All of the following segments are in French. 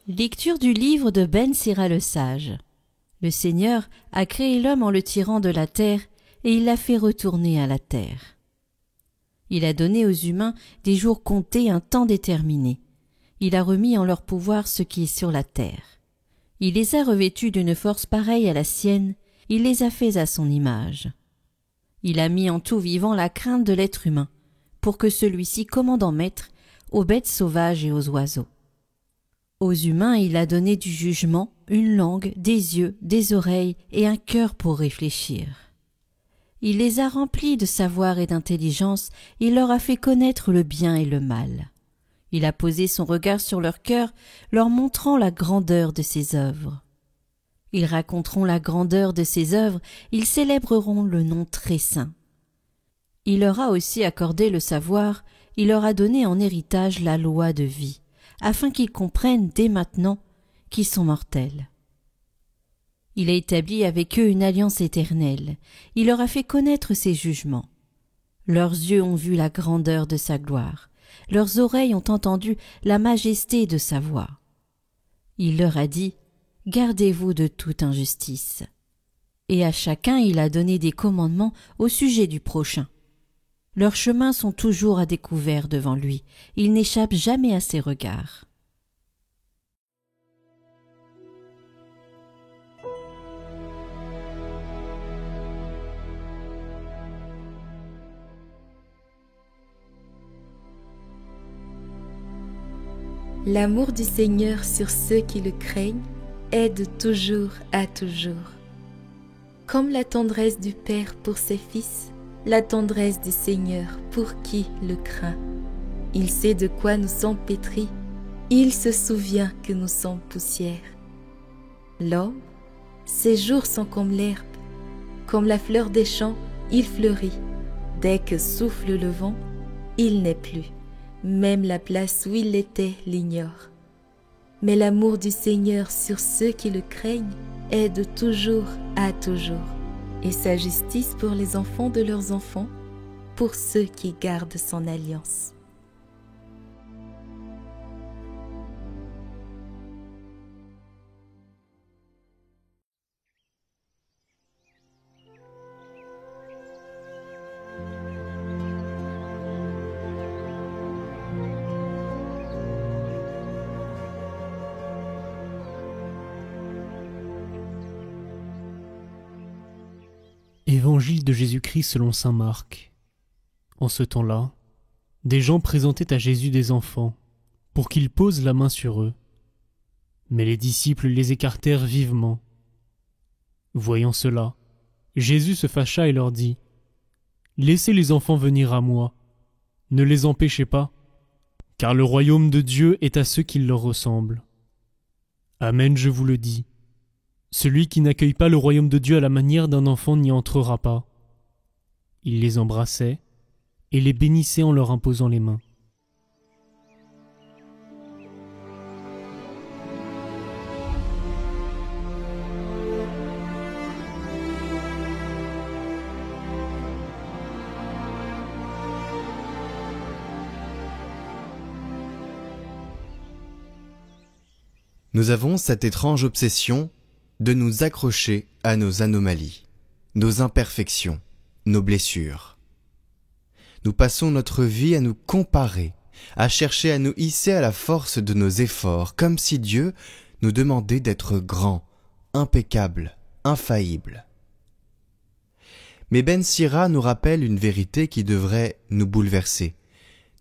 Lecture du livre de Ben Sira le sage. Le Seigneur a créé l'homme en le tirant de la terre et il l'a fait retourner à la terre. Il a donné aux humains des jours comptés, un temps déterminé. Il a remis en leur pouvoir ce qui est sur la terre. Il les a revêtus d'une force pareille à la sienne, il les a faits à son image. Il a mis en tout vivant la crainte de l'être humain, pour que celui-ci commande en maître aux bêtes sauvages et aux oiseaux. Aux humains, il a donné du jugement, une langue, des yeux, des oreilles et un cœur pour réfléchir. Il les a remplis de savoir et d'intelligence, il leur a fait connaître le bien et le mal. Il a posé son regard sur leur cœur, leur montrant la grandeur de ses œuvres. Ils raconteront la grandeur de ses œuvres, ils célébreront le nom très saint. Il leur a aussi accordé le savoir, il leur a donné en héritage la loi de vie, afin qu'ils comprennent dès maintenant qu'ils sont mortels. Il a établi avec eux une alliance éternelle, il leur a fait connaître ses jugements. Leurs yeux ont vu la grandeur de sa gloire, leurs oreilles ont entendu la majesté de sa voix. Il leur a dit « Gardez-vous de toute injustice ». Et à chacun il a donné des commandements au sujet du prochain. Leurs chemins sont toujours à découvert devant lui, ils n'échappent jamais à ses regards. L'amour du Seigneur sur ceux qui le craignent est de toujours à toujours. Comme la tendresse du Père pour ses fils, la tendresse du Seigneur pour qui le craint. Il sait de quoi nous sommes pétris, il se souvient que nous sommes poussière. L'homme, ses jours sont comme l'herbe, comme la fleur des champs, il fleurit. Dès que souffle le vent, il n'est plus, même la place où il était l'ignore. Mais l'amour du Seigneur sur ceux qui le craignent est de toujours à toujours. Et sa justice pour les enfants de leurs enfants, pour ceux qui gardent son alliance. Évangile de Jésus-Christ selon saint Marc. En ce temps-là, des gens présentaient à Jésus des enfants, pour qu'il pose la main sur eux. Mais les disciples les écartèrent vivement. Voyant cela, Jésus se fâcha et leur dit : « Laissez les enfants venir à moi, ne les empêchez pas, car le royaume de Dieu est à ceux qui leur ressemblent. Amen, je vous le dis. Celui qui n'accueille pas le royaume de Dieu à la manière d'un enfant n'y entrera pas. » Il les embrassait et les bénissait en leur imposant les mains. Nous avons cette étrange obsession de nous accrocher à nos anomalies, nos imperfections, nos blessures. Nous passons notre vie à nous comparer, à chercher à nous hisser à la force de nos efforts, comme si Dieu nous demandait d'être grand, impeccable, infaillible. Mais Ben Sira nous rappelle une vérité qui devrait nous bouleverser.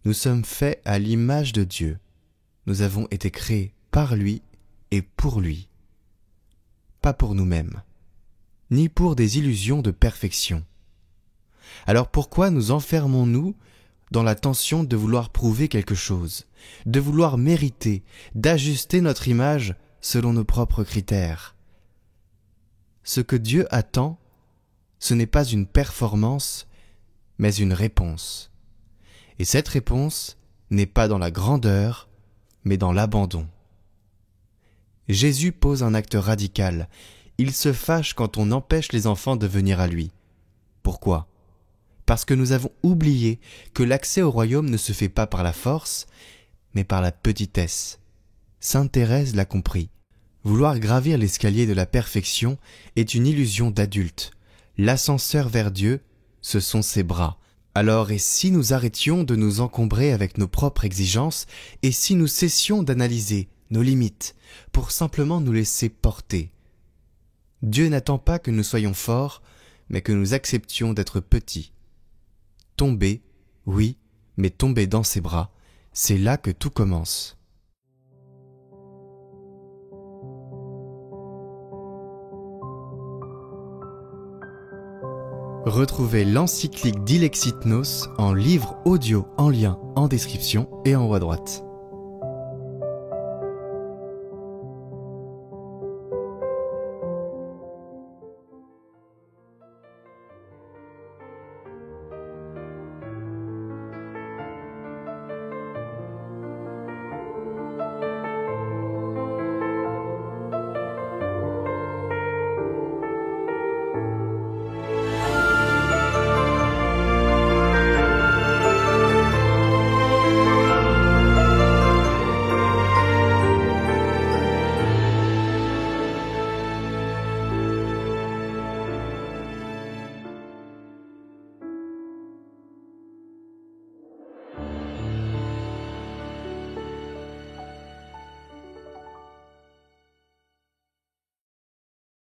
Nous sommes faits à l'image de Dieu. Nous avons été créés par lui et pour lui. Pas pour nous-mêmes, ni pour des illusions de perfection. Alors pourquoi nous enfermons-nous dans la tension de vouloir prouver quelque chose, de vouloir mériter, d'ajuster notre image selon nos propres critères? Ce que Dieu attend, ce n'est pas une performance, mais une réponse. Et cette réponse n'est pas dans la grandeur, mais dans l'abandon. Jésus pose un acte radical. Il se fâche quand on empêche les enfants de venir à lui. Pourquoi ? Parce que nous avons oublié que l'accès au royaume ne se fait pas par la force, mais par la petitesse, Sainte Thérèse l'a compris. Vouloir gravir l'escalier de la perfection est une illusion d'adulte. L'ascenseur vers Dieu, ce sont ses bras. Alors, et si nous arrêtions de nous encombrer avec nos propres exigences, et si nous cessions d'analyser nos limites pour simplement nous laisser porter? Dieu n'attend pas que nous soyons forts, mais que nous acceptions d'être petits. Tomber, oui, mais tomber dans ses bras, c'est là que tout commence. Retrouvez l'encyclique d'Ilexit Nos en livre audio en lien en description et en haut à droite.